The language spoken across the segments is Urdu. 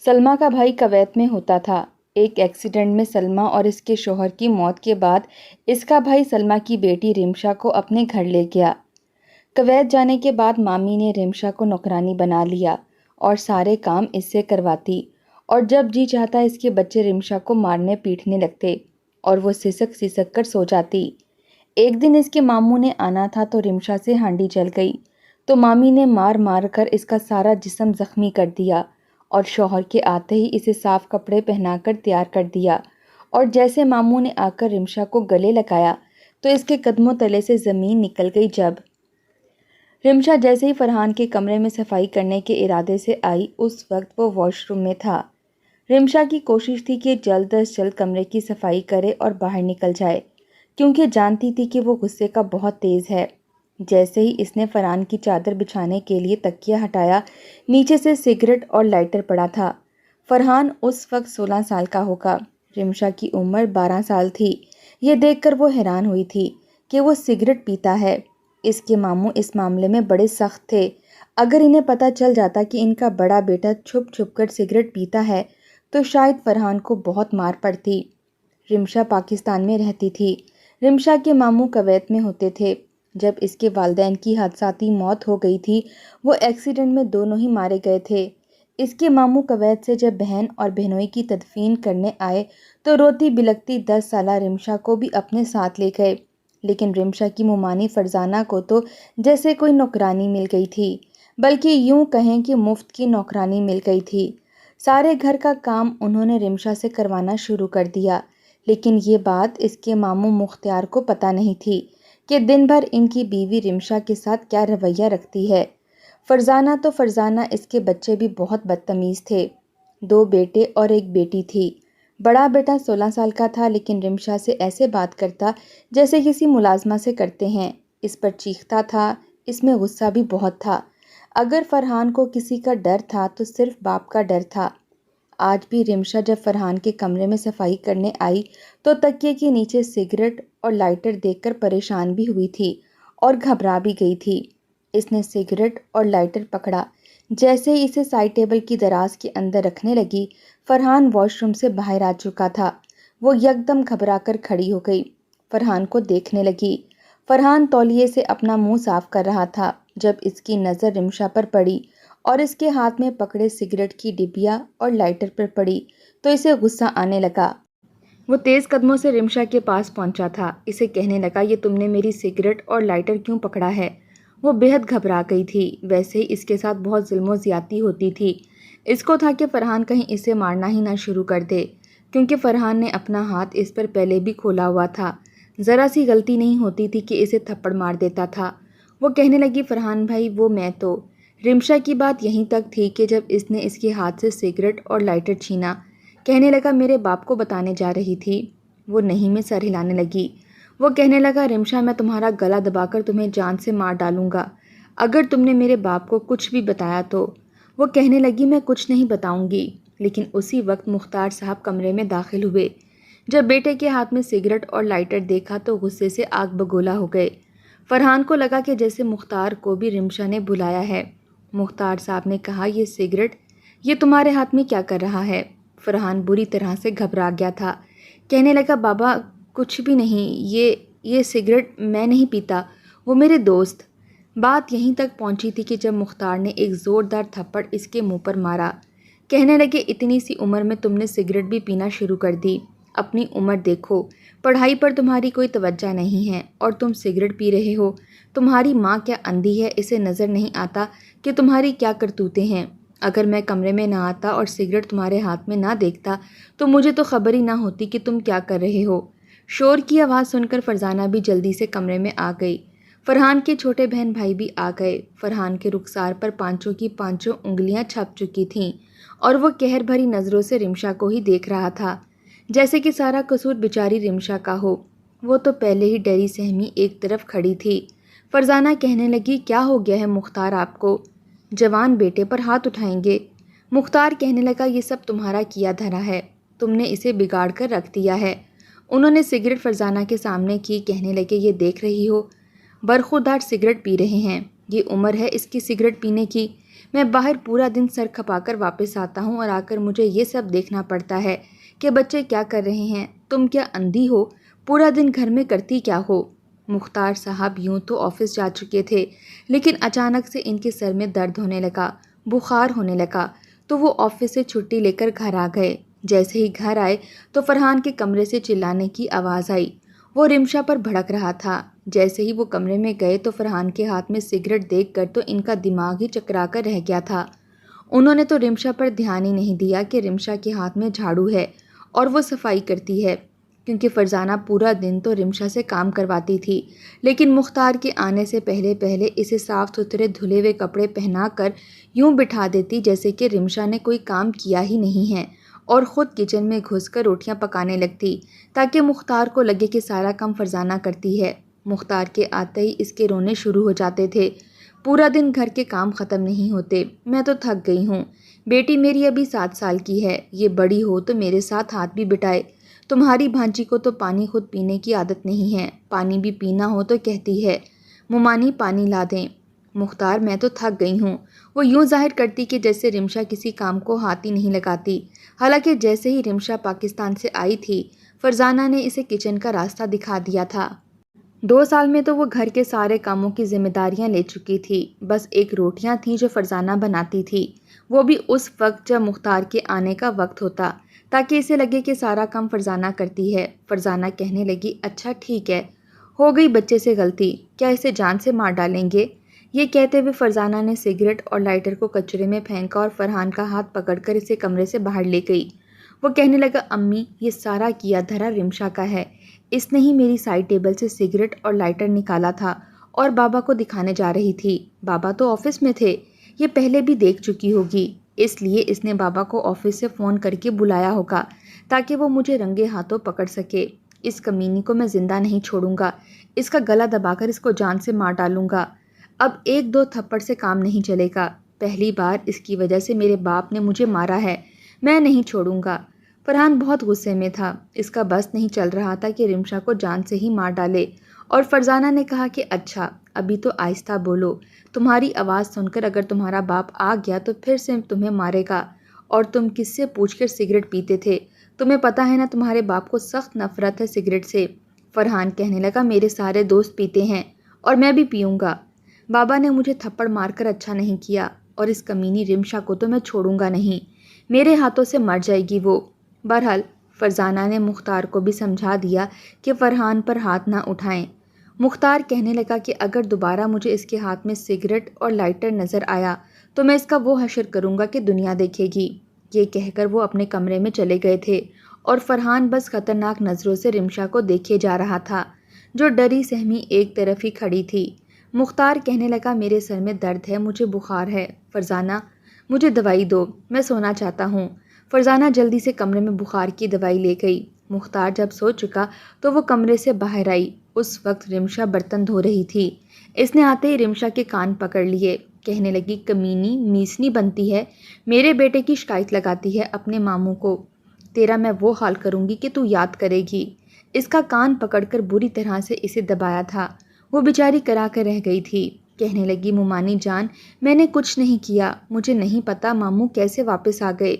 سلمیٰ کا بھائی کویت میں ہوتا تھا۔ ایک ایکسیڈنٹ میں سلمیٰ اور اس کے شوہر کی موت کے بعد اس کا بھائی سلمیٰ کی بیٹی رمشا کو اپنے گھر لے گیا۔ کویت جانے کے بعد مامی نے رمشا کو نوکرانی بنا لیا اور سارے کام اس سے کرواتی، اور جب جی چاہتا اس کے بچے رمشا کو مارنے پیٹنے لگتے اور وہ سسک سسک کر سو جاتی۔ ایک دن اس کے ماموں نے آنا تھا تو رمشا سے ہانڈی جل گئی تو مامی نے مار مار کر اس کا سارا جسم زخمی کر دیا اور شوہر کے آتے ہی اسے صاف کپڑے پہنا کر تیار کر دیا، اور جیسے ماموں نے آ کر رمشا کو گلے لگایا تو اس کے قدموں تلے سے زمین نکل گئی۔ جب رمشا جیسے ہی فرحان کے کمرے میں صفائی کرنے کے ارادے سے آئی، اس وقت وہ واش روم میں تھا۔ رمشا کی کوشش تھی کہ جلد از جلد کمرے کی صفائی کرے اور باہر نکل جائے، کیونکہ جانتی تھی کہ وہ غصے کا بہت تیز ہے۔ جیسے ہی اس نے فرحان کی چادر بچھانے کے لیے تکیہ ہٹایا، نیچے سے سگریٹ اور لائٹر پڑا تھا۔ فرحان اس وقت 16 سال کا ہوگا، رمشا کی عمر 12 سال تھی۔ یہ دیکھ کر وہ حیران ہوئی تھی کہ وہ سگریٹ پیتا ہے۔ اس کے ماموں اس معاملے میں بڑے سخت تھے۔ اگر انہیں پتہ چل جاتا کہ ان کا بڑا بیٹا چھپ چھپ کر سگریٹ پیتا ہے تو شاید فرحان کو بہت مار پڑتی۔ رمشا پاکستان میں رہتی تھی، رمشا کے ماموں کویت میں ہوتے تھے۔ جب اس کے والدین کی حادثاتی موت ہو گئی تھی، وہ ایکسیڈنٹ میں دونوں ہی مارے گئے تھے۔ اس کے ماموں کویت سے جب بہن اور بہنوئی کی تدفین کرنے آئے تو روتی بلکتی 10 سالہ رمشا کو بھی اپنے ساتھ لے گئے، لیکن رمشا کی مومانی فرزانہ کو تو جیسے کوئی نوکرانی مل گئی تھی، بلکہ یوں کہیں کہ مفت کی نوکرانی مل گئی تھی۔ سارے گھر کا کام انہوں نے رمشا سے کروانا شروع کر دیا، لیکن یہ بات اس کے ماموں مختار کو پتہ نہیں تھی کہ دن بھر ان کی بیوی رمشا کے ساتھ کیا رویہ رکھتی ہے۔ فرزانہ تو فرزانہ، اس کے بچے بھی بہت بدتمیز تھے۔ 2 بیٹے اور 1 بیٹی تھی۔ بڑا بیٹا 16 سال کا تھا، لیکن رمشا سے ایسے بات کرتا جیسے کسی ملازمہ سے کرتے ہیں۔ اس پر چیختا تھا، اس میں غصہ بھی بہت تھا۔ اگر فرحان کو کسی کا ڈر تھا تو صرف باپ کا ڈر تھا۔ آج بھی رمشا جب فرحان کے کمرے میں صفائی کرنے آئی تو تکیے کے نیچے سگریٹ اور لائٹر دیکھ کر پریشان بھی ہوئی تھی اور گھبرا بھی گئی تھی۔ اس نے سگریٹ اور لائٹر پکڑا، جیسے ہی اسے سائڈ ٹیبل کی دراز کے اندر رکھنے لگی، فرحان واش روم سے باہر آ چکا تھا۔ وہ یکدم گھبرا کر کھڑی ہو گئی، فرحان کو دیکھنے لگی۔ فرحان تولیے سے اپنا منہ صاف کر رہا تھا جب اس کی نظر رمشا پر پڑی اور اس کے ہاتھ میں پکڑے سگریٹ کی ڈبیا اور لائٹر پر پڑی تو اسے غصہ آنے لگا۔ وہ تیز قدموں سے رمشا کے پاس پہنچا تھا، اسے کہنے لگا، یہ تم نے میری سگریٹ اور لائٹر کیوں پکڑا ہے؟ وہ بہت گھبرا گئی تھی۔ ویسے ہی اس کے ساتھ بہت ظلم و زیادتی ہوتی تھی۔ اس کو تھا کہ فرحان کہیں اسے مارنا ہی نہ شروع کر دے، کیونکہ فرحان نے اپنا ہاتھ اس پر پہلے بھی کھولا ہوا تھا۔ ذرا سی غلطی نہیں ہوتی تھی کہ اسے تھپڑ مار دیتا تھا۔ وہ کہنے لگی، فرحان بھائی، وہ میں تو… رمشا کی بات یہیں تک تھی کہ جب اس نے اس کے ہاتھ سے سگریٹ اور لائٹر چھینا، کہنے لگا، میرے باپ کو بتانے جا رہی تھی۔ وہ نہیں میں سر ہلانے لگی۔ وہ کہنے لگا، رمشا، میں تمہارا گلا دبا کر تمہیں جان سے مار ڈالوں گا اگر تم نے میرے باپ کو کچھ بھی بتایا تو۔ وہ کہنے لگی، میں کچھ نہیں بتاؤں گی۔ لیکن اسی وقت مختار صاحب کمرے میں داخل ہوئے۔ جب بیٹے کے ہاتھ میں سگریٹ اور لائٹر دیکھا تو غصے سے آگ بگولا ہو گئے۔ فرحان کو لگا کہ جیسے مختار کو بھی رمشا نے بلایا ہے۔ مختار صاحب نے کہا، یہ سگریٹ یہ تمہارے ہاتھ میں کیا کر رہا ہے؟ فرحان بری طرح سے گھبرا گیا تھا، کہنے لگا، بابا کچھ بھی نہیں، یہ سگریٹ میں نہیں پیتا، وہ میرے دوست… بات یہیں تک پہنچی تھی کہ جب مختار نے ایک زوردار تھپڑ اس کے منہ پر مارا۔ کہنے لگے، اتنی سی عمر میں تم نے سگریٹ بھی پینا شروع کر دی۔ اپنی عمر دیکھو، پڑھائی پر تمہاری کوئی توجہ نہیں ہے اور تم سگریٹ پی رہے ہو۔ تمہاری ماں کیا اندھی ہے، اسے نظر نہیں آتا کہ تمہاری کیا کرتوتیں ہیں؟ اگر میں کمرے میں نہ آتا اور سگریٹ تمہارے ہاتھ میں نہ دیکھتا تو مجھے تو خبر ہی نہ ہوتی کہ تم کیا کر رہے ہو۔ شور کی آواز سن کر فرزانہ بھی جلدی سے کمرے میں آ گئی۔ فرحان کے چھوٹے بہن بھائی بھی آ گئے۔ فرحان کے رخسار پر پانچوں کی پانچوں انگلیاں چھپ چکی تھیں اور وہ قہر بھری نظروں سے رمشا کو ہی دیکھ رہا تھا، جیسے کہ سارا قصور بیچاری رمشا کا ہو۔ وہ تو پہلے ہی ڈری سہمی ایک طرف کھڑی تھی۔ فرزانہ کہنے لگی، کیا ہو گیا ہے مختار آپ کو؟ جوان بیٹے پر ہاتھ اٹھائیں گے؟ مختار کہنے لگا، یہ سب تمہارا کیا دھرا ہے، تم نے اسے بگاڑ کر رکھ دیا ہے۔ انہوں نے سگریٹ فرزانہ کے سامنے کی، کہنے لگے، یہ دیکھ رہی ہو، برخودار سگریٹ پی رہے ہیں، یہ عمر ہے اس کی سگریٹ پینے کی؟ میں باہر پورا دن سر کھپا کر واپس آتا ہوں اور آ کر مجھے یہ سب دیکھنا پڑتا ہے کہ بچے کیا کر رہے ہیں۔ تم کیا اندھی ہو؟ پورا دن گھر میں کرتی کیا ہو؟ مختار صاحب یوں تو آفس جا چکے تھے، لیکن اچانک سے ان کے سر میں درد ہونے لگا، بخار ہونے لگا، تو وہ آفس سے چھٹی لے کر گھر آ گئے۔ جیسے ہی گھر آئے تو فرحان کے کمرے سے چلانے کی آواز آئی۔ وہ رمشا پر بھڑک رہا تھا۔ جیسے ہی وہ کمرے میں گئے تو فرحان کے ہاتھ میں سگریٹ دیکھ کر تو ان کا دماغ ہی چکرا کر رہ گیا تھا۔ انہوں نے تو رمشا پر دھیان ہی نہیں دیا کہ رمشا کے ہاتھ میں جھاڑو ہے اور وہ صفائی کرتی ہے، کیونکہ فرزانہ پورا دن تو رمشا سے کام کرواتی تھی، لیکن مختار کے آنے سے پہلے پہلے اسے صاف ستھرے دھلے ہوئے کپڑے پہنا کر یوں بٹھا دیتی جیسے کہ رمشا نے کوئی کام کیا ہی نہیں ہے، اور خود کچن میں گھس کر روٹیاں پکانے لگتی تاکہ مختار کو لگے کہ سارا کام فرزانہ کرتی ہے۔ مختار کے آتے ہی اس کے رونے شروع ہو جاتے تھے۔ پورا دن گھر کے کام ختم نہیں ہوتے، میں تو تھک گئی ہوں۔ بیٹی میری ابھی 7 سال کی ہے، یہ بڑی ہو تو میرے ساتھ ہاتھ بھی بٹائے۔ تمہاری بھانجی کو تو پانی خود پینے کی عادت نہیں ہے، پانی بھی پینا ہو تو کہتی ہے ممانی پانی لا دیں۔ مختار میں تو تھک گئی ہوں۔ وہ یوں ظاہر کرتی کہ جیسے رمشا کسی کام کو ہاتھ ہی نہیں لگاتی، حالانکہ جیسے ہی رمشا پاکستان سے آئی تھی فرزانہ نے اسے کچن کا راستہ دکھا دیا تھا۔ 2 سال میں تو وہ گھر کے سارے کاموں کی ذمہ داریاں لے چکی تھی، بس ایک روٹیاں تھیں جو فرزانہ بناتی تھی، وہ بھی اس وقت جب مختار کے آنے کا وقت ہوتا تاکہ اسے لگے کہ سارا کام فرزانہ کرتی ہے۔ فرزانہ کہنے لگی اچھا ٹھیک ہے، ہو گئی بچے سے غلطی، کیا اسے جان سے مار ڈالیں گے؟ یہ کہتے ہوئے فرزانہ نے سگریٹ اور لائٹر کو کچرے میں پھینکا اور فرحان کا ہاتھ پکڑ کر اسے کمرے سے باہر لے گئی۔ وہ کہنے لگا امی یہ سارا کیا دھرا رمشا کا ہے، اس نے ہی میری سائڈ ٹیبل سے سگریٹ اور لائٹر نکالا تھا اور بابا کو دکھانے جا رہی تھی۔ بابا تو آفس میں تھے، یہ پہلے بھی دیکھ چکی ہوگی، اس لیے اس نے بابا کو آفس سے فون کر کے بلایا ہوگا تاکہ وہ مجھے رنگے ہاتھوں پکڑ سکے۔ اس کمینی کو میں زندہ نہیں چھوڑوں گا، اس کا گلا دبا کر اس کو جان سے مار ڈالوں گا۔ اب 1-2 تھپڑ سے کام نہیں چلے گا، پہلی بار اس کی وجہ سے میرے باپ نے مجھے مارا ہے، میں نہیں چھوڑوں گا۔ فرحان بہت غصے میں تھا، اس کا بس نہیں چل رہا تھا کہ رمشا کو جان سے ہی مار ڈالے، اور فرزانہ نے کہا کہ اچھا ابھی تو آہستہ بولو، تمہاری آواز سن کر اگر تمہارا باپ آ گیا تو پھر سے تمہیں مارے گا، اور تم کس سے پوچھ کر سگریٹ پیتے تھے؟ تمہیں پتہ ہے نا تمہارے باپ کو سخت نفرت ہے سگریٹ سے۔ فرحان کہنے لگا میرے سارے دوست پیتے ہیں اور میں بھی پیوں گا، بابا نے مجھے تھپڑ مار کر اچھا نہیں کیا، اور اس کمینی رمشا کو تو میں چھوڑوں گا نہیں، میرے ہاتھوں سے مر جائے گی وہ۔ بہرحال فرزانہ نے مختار کو بھی سمجھا دیا کہ فرحان پر ہاتھ نہ اٹھائیں۔ مختار کہنے لگا کہ اگر دوبارہ مجھے اس کے ہاتھ میں سگریٹ اور لائٹر نظر آیا تو میں اس کا وہ حشر کروں گا کہ دنیا دیکھے گی۔ یہ کہہ کر وہ اپنے کمرے میں چلے گئے تھے، اور فرحان بس خطرناک نظروں سے رمشا کو دیکھے جا رہا تھا جو ڈری سہمی ایک طرف ہی کھڑی تھی۔ مختار کہنے لگا میرے سر میں درد ہے، مجھے بخار ہے، فرزانہ مجھے دوائی دو، میں سونا چاہتا ہوں۔ فرزانہ جلدی سے کمرے میں بخار کی دوائی لے گئی۔ مختار جب سو چکا تو وہ کمرے سے باہر آئی، اس وقت رمشا برتن دھو رہی تھی۔ اس نے آتے ہی رمشا کے کان پکڑ لیے، کہنے لگی کمینی میسنی بنتی ہے، میرے بیٹے کی شکایت لگاتی ہے اپنے ماموں کو، تیرا میں وہ حال کروں گی کہ تو یاد کرے گی۔ اس کا کان پکڑ کر بری طرح سے اسے دبایا تھا، وہ بیچاری کرا کر رہ گئی تھی۔ کہنے لگی ممانی جان میں نے کچھ نہیں کیا، مجھے نہیں پتا ماموں کیسے واپس آ گئے۔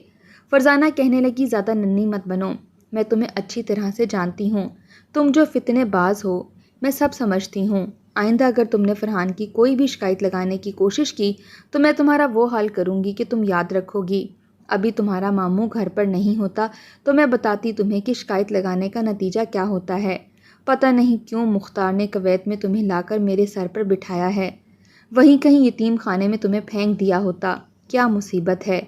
فرزانہ کہنے لگی زیادہ ننھی مت بنو، میں تمہیں اچھی طرح سے جانتی ہوں، تم جو فتنے باز ہو، میں سب سمجھتی ہوں۔ آئندہ اگر تم نے فرحان کی کوئی بھی شکایت لگانے کی کوشش کی تو میں تمہارا وہ حال کروں گی کہ تم یاد رکھو گی۔ ابھی تمہارا ماموں گھر پر نہیں ہوتا تو میں بتاتی تمہیں کہ شکایت لگانے کا نتیجہ کیا ہوتا ہے۔ پتہ نہیں کیوں مختار نے کویت میں تمہیں لا کر میرے سر پر بٹھایا ہے، وہیں کہیں یتیم خانے میں تمہیں پھینک دیا ہوتا، کیا مصیبت ہے۔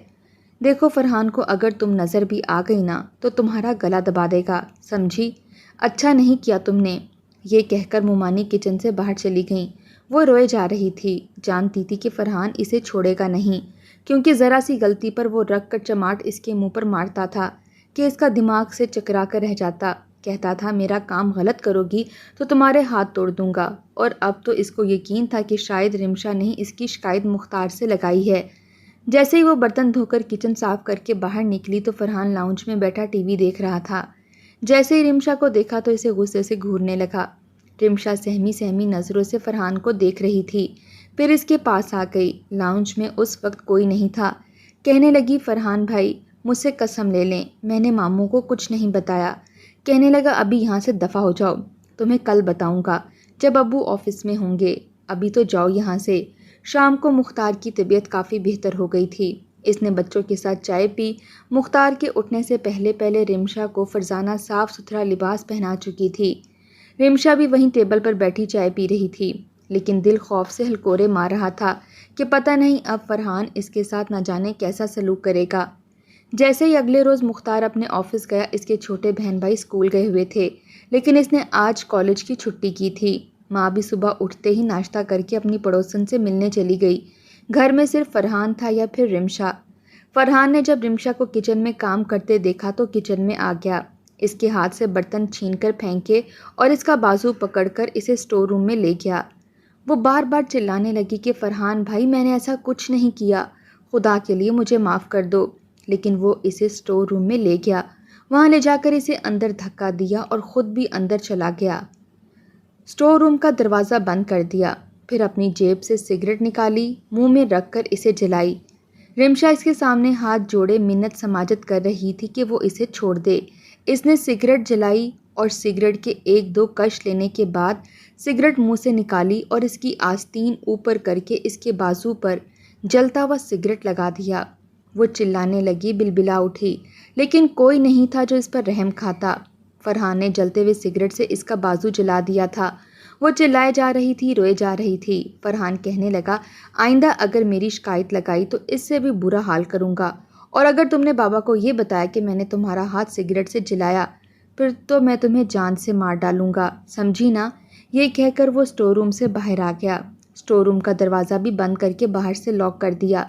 دیکھو فرحان کو اگر تم نظر بھی آ گئی نا تو تمہارا گلا دبا دے گا، سمجھی؟ اچھا نہیں کیا تم نے۔ یہ کہہ کر مومانی کچن سے باہر چلی گئیں۔ وہ روئے جا رہی تھی، جانتی تھی کہ فرحان اسے چھوڑے گا نہیں، کیونکہ ذرا سی غلطی پر وہ رکھ کر چماٹ اس کے منہ پر مارتا تھا کہ اس کا دماغ سے چکرا کر رہ جاتا، کہتا تھا میرا کام غلط کرو گی تو تمہارے ہاتھ توڑ دوں گا، اور اب تو اس کو یقین تھا کہ شاید رمشا نے اس کی شکایت مختار سے لگائی ہے۔ جیسے ہی وہ برتن دھو کر کچن صاف کر کے باہر نکلی تو فرحان لاؤنج میں بیٹھا ٹی وی دیکھ رہا تھا۔ جیسے ہی رمشا کو دیکھا تو اسے غصے سے گھورنے لگا۔ رمشا سہمی سہمی نظروں سے فرحان کو دیکھ رہی تھی، پھر اس کے پاس آ گئی۔ لاؤنج میں اس وقت کوئی نہیں تھا۔ کہنے لگی فرحان بھائی مجھ سے قسم لے لیں میں نے ماموں کو کچھ نہیں بتایا۔ کہنے لگا ابھی یہاں سے دفع ہو جاؤ، تمہیں کل بتاؤں گا جب ابو آفس میں ہوں گے، ابھی تو جاؤ یہاں سے۔ شام کو مختار کی طبیعت کافی بہتر ہو گئی تھی۔ اس نے بچوں کے ساتھ چائے پی۔ مختار کے اٹھنے سے پہلے پہلے رمشا کو فرزانہ صاف ستھرا لباس پہنا چکی تھی۔ رمشا بھی وہیں ٹیبل پر بیٹھی چائے پی رہی تھی، لیکن دل خوف سے ہلکورے مار رہا تھا کہ پتہ نہیں اب فرحان اس کے ساتھ نہ جانے کیسا سلوک کرے گا۔ جیسے ہی اگلے روز مختار اپنے آفس گیا، اس کے چھوٹے بہن بھائی اسکول گئے ہوئے تھے، لیکن اس نے آج کالج کی چھٹی کی تھی۔ ماں بھی صبح اٹھتے ہی ناشتہ کر کے اپنی پڑوسن سے ملنے چلی گئی۔ گھر میں صرف فرحان تھا یا پھر رمشا۔ فرحان نے جب رمشا کو کچن میں کام کرتے دیکھا تو کچن میں آ گیا، اس کے ہاتھ سے برتن چھین کر پھینکے اور اس کا بازو پکڑ کر اسے اسٹور روم میں لے گیا۔ وہ بار بار چلانے لگی کہ فرحان بھائی میں نے ایسا کچھ نہیں کیا، خدا کے لیے مجھے معاف کر دو، لیکن وہ اسے اسٹور روم میں لے گیا۔ وہاں لے جا کر اسے اندر دھکا دیا اور خود بھی اندر چلا گیا۔ اسٹور روم کا دروازہ بند کر دیا، پھر اپنی جیب سے سگریٹ نکالی، منہ میں رکھ کر اسے جلائی۔ رمشا اس کے سامنے ہاتھ جوڑے منت سماجت کر رہی تھی کہ وہ اسے چھوڑ دے۔ اس نے سگریٹ جلائی اور سگریٹ کے ایک دو کش لینے کے بعد سگریٹ منہ سے نکالی اور اس کی آستین اوپر کر کے اس کے بازو پر جلتا ہوا سگریٹ لگا دیا۔ وہ چلانے لگی، بلبلا اٹھی، لیکن کوئی نہیں تھا جو اس پر رحم کھاتا۔ فرحان نے جلتے ہوئے سگریٹ سے اس کا بازو جلا دیا تھا۔ وہ چلائے جا رہی تھی، روئے جا رہی تھی۔ فرحان کہنے لگا آئندہ اگر میری شکایت لگائی تو اس سے بھی برا حال کروں گا، اور اگر تم نے بابا کو یہ بتایا کہ میں نے تمہارا ہاتھ سگریٹ سے جلایا پھر تو میں تمہیں جان سے مار ڈالوں گا، سمجھی نا؟ یہ کہہ کر وہ اسٹور روم سے باہر آ گیا۔ اسٹور روم کا دروازہ بھی بند کر کے باہر سے لاک کر دیا۔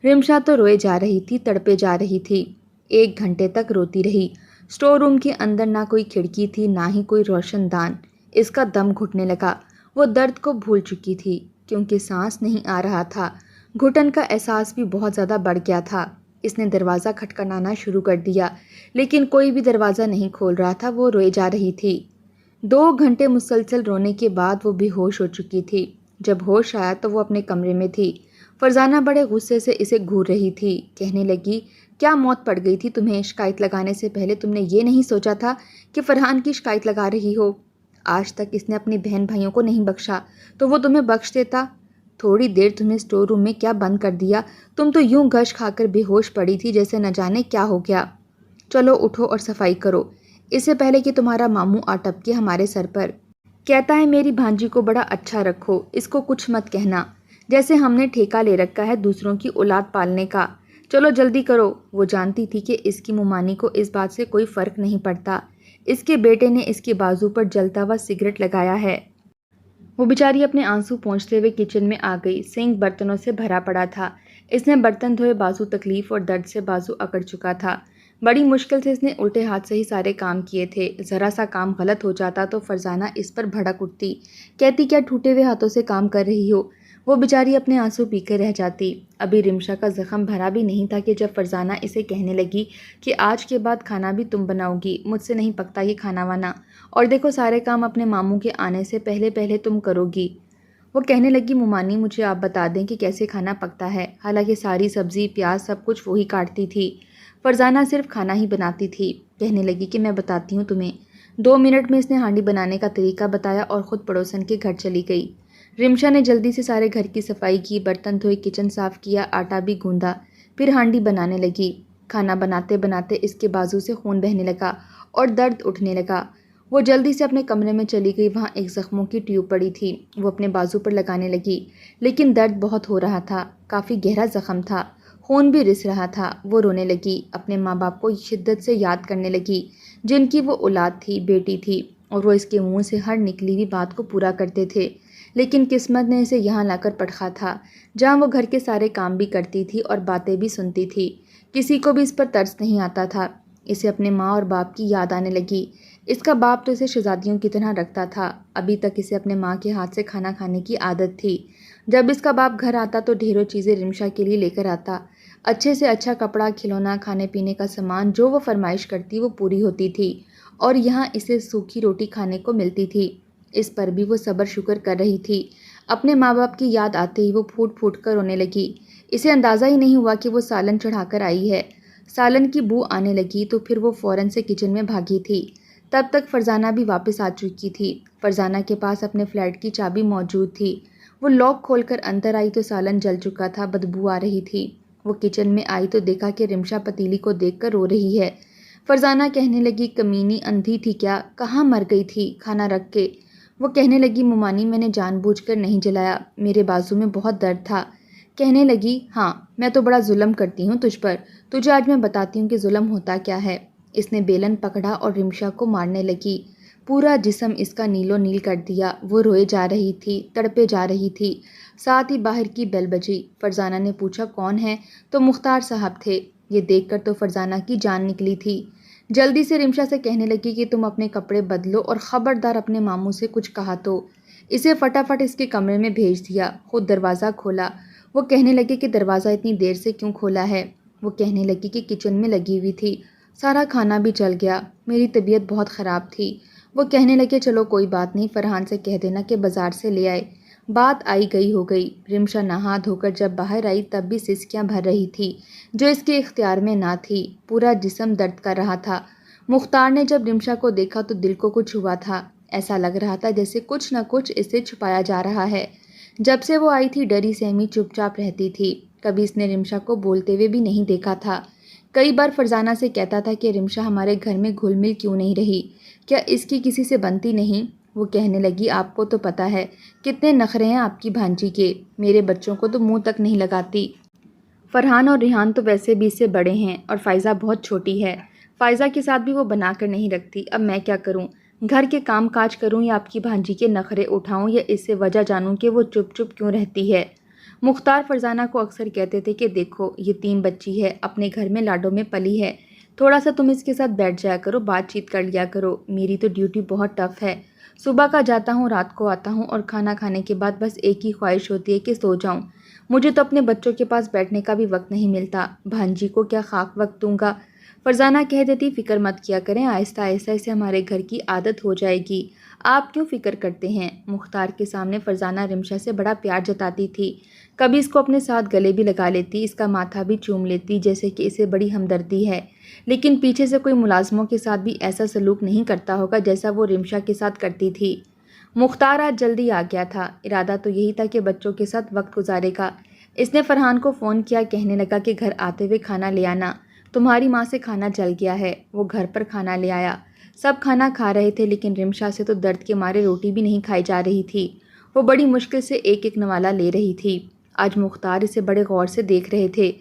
رمشا تو روئے جا رہی تھی، تڑپے جا رہی تھی۔ 1 گھنٹے تک روتی رہی۔ اسٹور روم کے اندر نہ کوئی کھڑکی تھی نہ ہی کوئی روشن دان۔ اس کا دم گھٹنے لگا۔ وہ درد کو بھول چکی تھی کیونکہ سانس نہیں آ رہا تھا۔ گھٹن کا احساس بھی بہت زیادہ بڑھ گیا تھا۔ اس نے دروازہ کھٹکھٹانا شروع کر دیا، لیکن کوئی بھی دروازہ نہیں کھول رہا تھا۔ وہ روئے جا رہی تھی۔ 2 گھنٹے مسلسل رونے کے بعد وہ بے ہوش ہو چکی تھی۔ جب ہوش آیا تو وہ اپنے کمرے میں تھی۔ فرزانہ بڑے غصے سے اسے گھور رہی تھی۔ کہنے لگی کیا موت پڑ گئی تھی تمہیں؟ شکایت لگانے سے پہلے تم نے یہ نہیں سوچا تھا کہ فرحان کی شکایت لگا رہی ہو؟ آج تک اس نے اپنے بہن بھائیوں کو نہیں بخشا تو وہ تمہیں بخش دیتا؟ تھوڑی دیر تمہیں اسٹور روم میں کیا بند کر دیا؟ تم تو یوں گش کھا کر بے ہوش پڑی تھی جیسے نہ جانے کیا ہو گیا۔ چلو اٹھو اور صفائی کرو، اس سے پہلے کہ تمہارا ماموں آ ٹپکے ہمارے سر پر۔ کہتا ہے میری بھانجی کو بڑا اچھا رکھو، اس کو کچھ مت کہنا، جیسے ہم نے ٹھیکہ لے رکھا ہے دوسروں کی اولاد پالنے کا۔ چلو جلدی کرو۔ وہ جانتی تھی کہ اس کی ممانی کو اس بات سے کوئی فرق نہیں پڑتا۔ اس کے بیٹے نے اس کے بازو پر جلتا ہوا سگریٹ لگایا ہے۔ وہ بیچاری اپنے آنسو پونچھتے ہوئے کچن میں آ گئی۔ سنک برتنوں سے بھرا پڑا تھا۔ اس نے برتن دھوئے، بازو تکلیف اور درد سے بازو اکڑ چکا تھا۔ بڑی مشکل سے اس نے الٹے ہاتھ سے ہی سارے کام کیے تھے۔ ذرا سا کام غلط ہو جاتا تو فرزانہ اس پر بھڑک اٹھتی، کہتی کیا ٹوٹے ہوئے ہاتھوں سے کام کر رہی ہو؟ وہ بیچاری اپنے آنسو پی کر رہ جاتی۔ ابھی رمشا کا زخم بھرا بھی نہیں تھا کہ جب فرزانہ اسے کہنے لگی کہ آج کے بعد کھانا بھی تم بناؤ گی، مجھ سے نہیں پکتا یہ کھانا وانا، اور دیکھو سارے کام اپنے ماموں کے آنے سے پہلے پہلے تم کرو گی۔ وہ کہنے لگی ممانی مجھے آپ بتا دیں کہ کیسے کھانا پکتا ہے، حالانکہ ساری سبزی پیاز سب کچھ وہی کاٹتی تھی، فرزانہ صرف کھانا ہی بناتی تھی۔ کہنے لگی کہ میں بتاتی ہوں تمہیں۔ 2 منٹ میں اس نے ہانڈی بنانے کا طریقہ بتایا اور خود پڑوسن کے گھر چلی گئی۔ رمشا نے جلدی سے سارے گھر کی صفائی کی، برتن دھوئے، کچن صاف کیا، آٹا بھی گوندا، پھر ہانڈی بنانے لگی۔ کھانا بناتے بناتے اس کے بازو سے خون بہنے لگا اور درد اٹھنے لگا۔ وہ جلدی سے اپنے کمرے میں چلی گئی۔ وہاں ایک زخموں کی ٹیوب پڑی تھی، وہ اپنے بازو پر لگانے لگی، لیکن درد بہت ہو رہا تھا، کافی گہرا زخم تھا، خون بھی رس رہا تھا۔ وہ رونے لگی، اپنے ماں باپ کو شدت سے یاد کرنے لگی جن کی وہ اولاد تھی، بیٹی تھی، اور وہ اس کے منہ سے ہر نکلی ہوئی بات کو پورا کرتے تھے، لیکن قسمت نے اسے یہاں لا کر پٹخا تھا جہاں وہ گھر کے سارے کام بھی کرتی تھی اور باتیں بھی سنتی تھی۔ کسی کو بھی اس پر ترس نہیں آتا تھا۔ اسے اپنے ماں اور باپ کی یاد آنے لگی۔ اس کا باپ تو اسے شہزادیوں کی طرح رکھتا تھا۔ ابھی تک اسے اپنے ماں کے ہاتھ سے کھانا کھانے کی عادت تھی۔ جب اس کا باپ گھر آتا تو ڈھیروں چیزیں رمشا کے لیے لے کر آتا، اچھے سے اچھا کپڑا، کھلونا، کھانے پینے کا سامان، جو وہ فرمائش کرتی وہ پوری ہوتی تھی، اور یہاں اسے سوکھی روٹی کھانے کو ملتی تھی۔ اس پر بھی وہ صبر شکر کر رہی تھی۔ اپنے ماں باپ کی یاد آتے ہی وہ پھوٹ پھوٹ کر رونے لگی۔ اسے اندازہ ہی نہیں ہوا کہ وہ سالن چڑھا کر آئی ہے۔ سالن کی بو آنے لگی تو پھر وہ فوراً سے کچن میں بھاگی تھی۔ تب تک فرزانہ بھی واپس آ چکی تھی۔ فرزانہ کے پاس اپنے فلیٹ کی چابی موجود تھی۔ وہ لاک کھول کر اندر آئی تو سالن جل چکا تھا، بدبو آ رہی تھی۔ وہ کچن میں آئی تو دیکھا کہ رمشا پتیلی کو دیکھ کر رو رہی ہے۔ فرزانہ کہنے لگی، کمینی اندھی تھی کیا؟ کہاں مر گئی تھی کھانا رکھ کے؟ وہ کہنے لگی، ممانی میں نے جان بوجھ کر نہیں جلایا، میرے بازو میں بہت درد تھا۔ کہنے لگی، ہاں میں تو بڑا ظلم کرتی ہوں تجھ پر، تجھے آج میں بتاتی ہوں کہ ظلم ہوتا کیا ہے۔ اس نے بیلن پکڑا اور رمشا کو مارنے لگی۔ پورا جسم اس کا نیلو نیل کر دیا۔ وہ روئے جا رہی تھی، تڑپے جا رہی تھی۔ ساتھ ہی باہر کی بیل بجی۔ فرزانہ نے پوچھا، کون ہے؟ تو مختار صاحب تھے۔ یہ دیکھ کر تو فرزانہ کی جان نکلی تھی۔ جلدی سے رمشا سے کہنے لگی کہ تم اپنے کپڑے بدلو اور خبردار اپنے ماموں سے کچھ کہا تو۔ اسے فٹافٹ اس کے کمرے میں بھیج دیا۔ خود دروازہ کھولا۔ وہ کہنے لگے کہ دروازہ اتنی دیر سے کیوں کھولا ہے؟ وہ کہنے لگی کہ کچن میں لگی ہوئی تھی، سارا کھانا بھی جل گیا، میری طبیعت بہت خراب تھی۔ وہ کہنے لگے، چلو کوئی بات نہیں، فرحان سے کہہ دینا کہ بازار سے لے آئے۔ بات آئی گئی ہو گئی۔ رمشا نہا دھو کر جب باہر آئی تب بھی سسکیاں بھر رہی تھی جو اس کے اختیار میں نہ تھی۔ پورا جسم درد کر رہا تھا۔ مختار نے جب رمشا کو دیکھا تو دل کو کچھ ہوا تھا۔ ایسا لگ رہا تھا جیسے کچھ نہ کچھ اس سے چھپایا جا رہا ہے۔ جب سے وہ آئی تھی ڈری سہمی چپ چاپ رہتی تھی۔ کبھی اس نے رمشا کو بولتے ہوئے بھی نہیں دیکھا تھا۔ کئی بار فرزانہ سے کہتا تھا کہ رمشا ہمارے گھر میں گھل مل کیوں نہیں رہی؟ کیا اس کی کسی سے بنتی نہیں؟ وہ کہنے لگی، آپ کو تو پتہ ہے کتنے نخرے ہیں آپ کی بھانجی کے، میرے بچوں کو تو منہ تک نہیں لگاتی۔ فرحان اور ریحان تو ویسے بھی اس سے بڑے ہیں اور فائزہ بہت چھوٹی ہے، فائزہ کے ساتھ بھی وہ بنا کر نہیں رکھتی۔ اب میں کیا کروں؟ گھر کے کام کاج کروں یا آپ کی بھانجی کے نخرے اٹھاؤں یا اس سے وجہ جانوں کہ وہ چپ چپ کیوں رہتی ہے؟ مختار فرزانہ کو اکثر کہتے تھے کہ دیکھو یتیم بچی ہے، اپنے گھر میں لاڈوں میں پلی ہے، تھوڑا سا تم اس کے ساتھ بیٹھ جایا کرو، بات چیت کر لیا کرو، میری تو ڈیوٹی بہت ٹف ہے، صبح کا جاتا ہوں رات کو آتا ہوں اور کھانا کھانے کے بعد بس ایک ہی خواہش ہوتی ہے کہ سو جاؤں، مجھے تو اپنے بچوں کے پاس بیٹھنے کا بھی وقت نہیں ملتا، بھانجی کو کیا خاک وقت دوں گا؟ فرزانہ کہہ دیتی، فکر مت کیا کریں، آہستہ آہستہ اسے ہمارے گھر کی عادت ہو جائے گی، آپ کیوں فکر کرتے ہیں؟ مختار کے سامنے فرزانہ رمشا سے بڑا پیار جتاتی تھی، کبھی اس کو اپنے ساتھ گلے بھی لگا لیتی، اس کا ماتھا بھی چوم لیتی جیسے کہ اسے بڑی ہمدردی ہے، لیکن پیچھے سے کوئی ملازموں کے ساتھ بھی ایسا سلوک نہیں کرتا ہوگا جیسا وہ رمشا کے ساتھ کرتی تھی۔ مختار آج جلدی آ گیا تھا، ارادہ تو یہی تھا کہ بچوں کے ساتھ وقت گزارے گا۔ اس نے فرحان کو فون کیا، کہنے لگا کہ گھر آتے ہوئے کھانا لے آنا، تمہاری ماں سے کھانا جل گیا ہے۔ وہ گھر پر کھانا لے آیا۔ سب کھانا کھا رہے تھے لیکن رمشا سے تو درد کے مارے روٹی بھی نہیں کھائی جا رہی تھی۔ وہ بڑی مشکل سے ایک ایک نوالا لے رہی تھی۔ آج مختار اسے بڑے غور سے دیکھ رہے تھے۔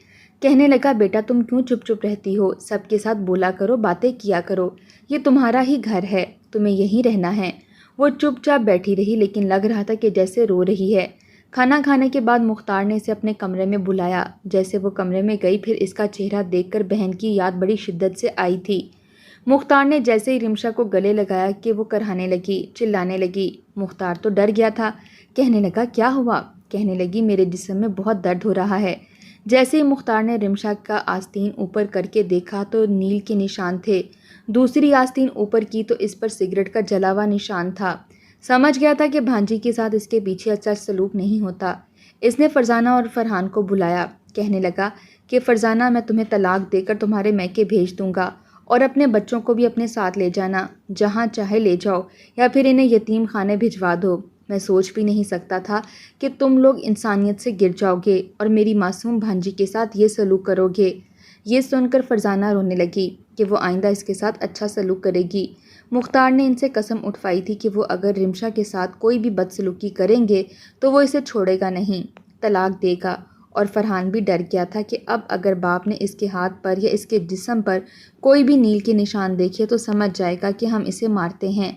کہنے لگا، بیٹا تم کیوں چپ چپ رہتی ہو؟ سب کے ساتھ بولا کرو، باتیں کیا کرو، یہ تمہارا ہی گھر ہے، تمہیں یہیں رہنا ہے۔ وہ چپ چاپ بیٹھی رہی لیکن لگ رہا تھا کہ جیسے رو رہی ہے۔ کھانا کھانے کے بعد مختار نے اسے اپنے کمرے میں بلایا۔ جیسے وہ کمرے میں گئی پھر اس کا چہرہ دیکھ کر بہن کی یاد بڑی شدت سے آئی تھی۔ مختار نے جیسے ہی رمشا کو گلے لگایا کہ وہ کرہانے لگی، چلانے لگی۔ مختار تو ڈر گیا تھا، کہنے لگا، کیا ہوا؟ کہنے لگی، میرے جسم میں بہت درد ہو رہا ہے۔ جیسے ہی مختار نے رمشا کا آستین اوپر کر کے دیکھا تو نیل کے نشان تھے، دوسری آستین اوپر کی تو اس پر سگریٹ کا جلا ہوا نشان تھا۔ سمجھ گیا تھا کہ بھانجی کے ساتھ اس کے پیچھے اچھا سلوک نہیں ہوتا۔ اس نے فرزانہ اور فرحان کو بلایا، کہنے لگا کہ فرزانہ میں تمہیں طلاق دے کر تمہارے میکے بھیج دوں گا اور اپنے بچوں کو بھی اپنے ساتھ لے جانا، جہاں چاہے لے جاؤ یا پھر انہیں یتیم خانے بھجوا دو۔ میں سوچ بھی نہیں سکتا تھا کہ تم لوگ انسانیت سے گر جاؤ گے اور میری معصوم بھانجی کے ساتھ یہ سلوک کرو گے۔ یہ سن کر فرزانہ رونے لگی کہ وہ آئندہ اس کے ساتھ اچھا سلوک کرے گی۔ مختار نے ان سے قسم اٹھوائی تھی کہ وہ اگر رمشا کے ساتھ کوئی بھی بدسلوکی کریں گے تو وہ اسے چھوڑے گا نہیں، طلاق دے گا۔ اور فرحان بھی ڈر گیا تھا کہ اب اگر باپ نے اس کے ہاتھ پر یا اس کے جسم پر کوئی بھی نیل کے نشان دیکھے تو سمجھ جائے گا کہ ہم اسے مارتے ہیں۔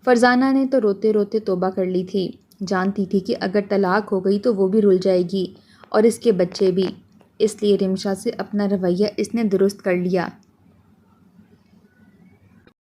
فرزانہ نے تو روتے روتے توبہ کر لی تھی، جانتی تھی کہ اگر طلاق ہو گئی تو وہ بھی رل جائے گی اور اس کے بچے بھی، اس لیے رمشا سے اپنا رویہ اس نے درست کر لیا۔